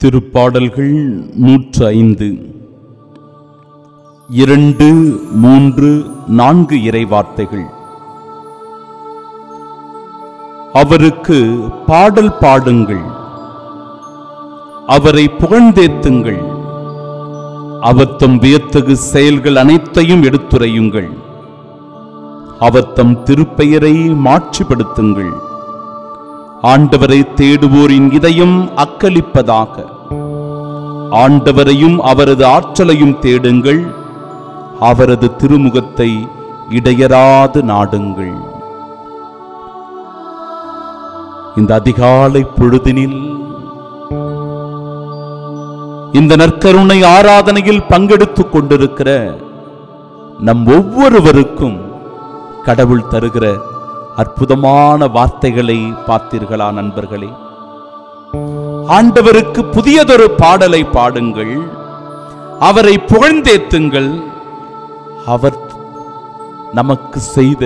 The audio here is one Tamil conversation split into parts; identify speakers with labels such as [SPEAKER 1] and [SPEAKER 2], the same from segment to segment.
[SPEAKER 1] திருப்பாடல்கள் 105 2, 3, 4 இறைவார்த்தைகள். அவருக்கு பாடல் பாடுங்கள், அவரை புகழ்ந்தேத்துங்கள், அவர் தம் வியத்தகு செயல்கள் அனைத்தையும் எடுத்துரையுங்கள், அவர் தம் திருப்பெயரை மாட்சிப்படுத்துங்கள். ஆண்டவரை தேடுவோரின் இதயம் அக்களிப்பதாக. ஆண்டவரையும் அவரது ஆற்றலையும் தேடுங்கள், அவரது திருமுகத்தை இடையராது நாடுங்கள். இந்த அதிகாலை பொழுதினில் இந்த நற்கருணை ஆராதனையில் பங்கெடுத்துக் கொண்டிருக்கிற நம் ஒவ்வொருவருக்கும் கடவுள் தருகிற அற்புதமான வார்த்தைகளை பார்த்தீர்களா நண்பர்களே? ஆண்டவருக்கு புதியதொரு பாடலை பாடுங்கள், அவரை புகழ்ந்தேத்துங்கள், அவர் நமக்கு செய்த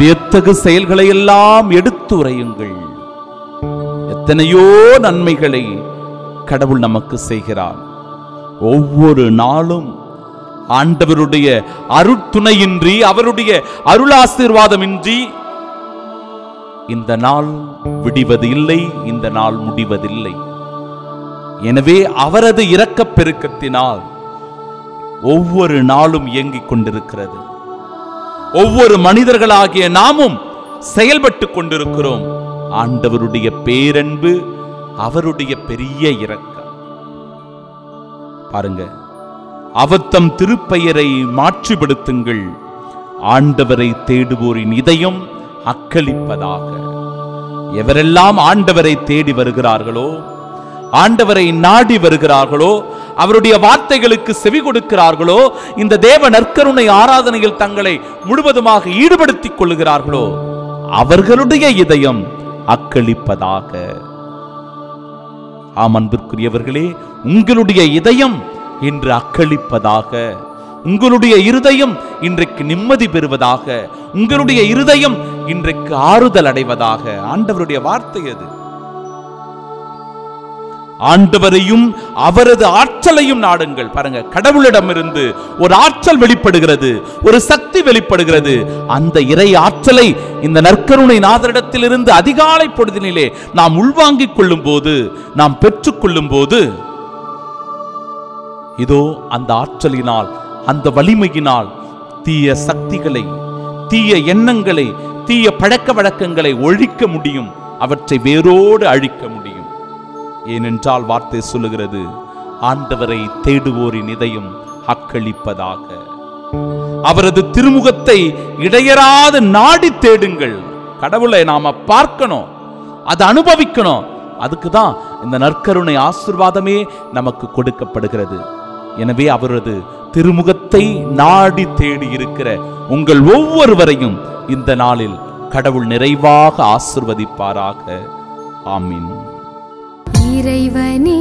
[SPEAKER 1] வியத்தகு செயல்களை எல்லாம் எடுத்துரையுங்கள். எத்தனையோ நன்மைகளை கடவுள் நமக்கு செய்கிறார். ஒவ்வொரு நாளும் ஆண்டவருடைய அருட்துணையின்றி, அவருடைய அருளாசீர்வாதமின்றி இந்த நாள் விடிவது இல்லை, இந்த நாள் முடிவதில்லை. எனவே அவரது இரக்கப் பெருக்கத்தினால் ஒவ்வொரு நாளும் இயங்கிக் கொண்டிருக்கிறது. ஒவ்வொரு மனிதர்களாகிய நாமும் செயல்பட்டு கொண்டிருக்கிறோம். ஆண்டவருடைய பேரன்பு, அவருடைய பெரிய இரக்கம். பாருங்க, அவர் தம் திருப்பெயரை மாட்சிப்படுத்துங்கள், ஆண்டவரை தேடுவோரின் இதயம் அக்களிப்பதாக. எவரெல்லாம் ஆண்டவரை தேடி வருகிறார்களோ, ஆண்டவரை நாடி வருகிறார்களோ, அவருடைய வார்த்தைகளுக்கு செவி கொடுக்கிறார்களோ, இந்த தேவ நற்கருணை ஆராதனையில் தங்களை முழுவதுமாக ஈடுபடுத்திக் கொள்கிறார்களோ, அவர்களுடைய இதயம் அக்களிப்பதாக. ஆம் அன்பிற்குரியவர்களே, உங்களுடைய இதயம் இன்று அக்களிப்பதாக. உங்களுடைய இருதயம் இன்றைக்கு நிம்மதி பெறுவதாக. உங்களுடைய இருதயம் இன்றைக்கு ஆறுதல் அடைவதாக. ஆண்டவருடைய வார்த்தை அது. ஆண்டவரையும் அவரது ஆற்றலையும் நாடுங்கள். பாருங்க, கடவுளிடமிருந்து ஒரு ஆற்றல் வெளிப்படுகிறது, ஒரு சக்தி வெளிப்படுகிறது. அந்த இறை ஆற்றலை இந்த நற்கருணை நாதரிடத்திலிருந்து அதிகாலை பொழுதினிலே நாம் உள்வாங்கிக் கொள்ளும் போது, நாம் பெற்றுக்கொள்ளும் போது, இதோ அந்த ஆற்றலினால், அந்த வலிமையினால் தீய சக்திகளை, தீய எண்ணங்களை, தீய பழக்க வழக்கங்களை ஒழிக்க முடியும். அவற்றை வேரோடு அழிக்க முடியும். ஏனென்றால் வார்த்தை சொல்லுகிறது, ஆண்டவரை தேடுவோரின் இதயம் அக்களிப்பதாக. அவரது திருமுகத்தை இடையராது நாடி தேடுங்கள். கடவுளை நாம பார்க்கணும், அதை அனுபவிக்கணும். அதுக்குதான் இந்த நற்கருணை ஆசீர்வாதமே நமக்கு கொடுக்கப்படுகிறது. எனவே அவரது திருமுகத்தை நாடி தேடி இருக்கிற உங்கள் ஒவ்வொருவரையும் இந்த நாளில் கடவுள் நிறைவாக ஆசீர்வதிப்பாராக. ஆமீன்.
[SPEAKER 2] இறைவனே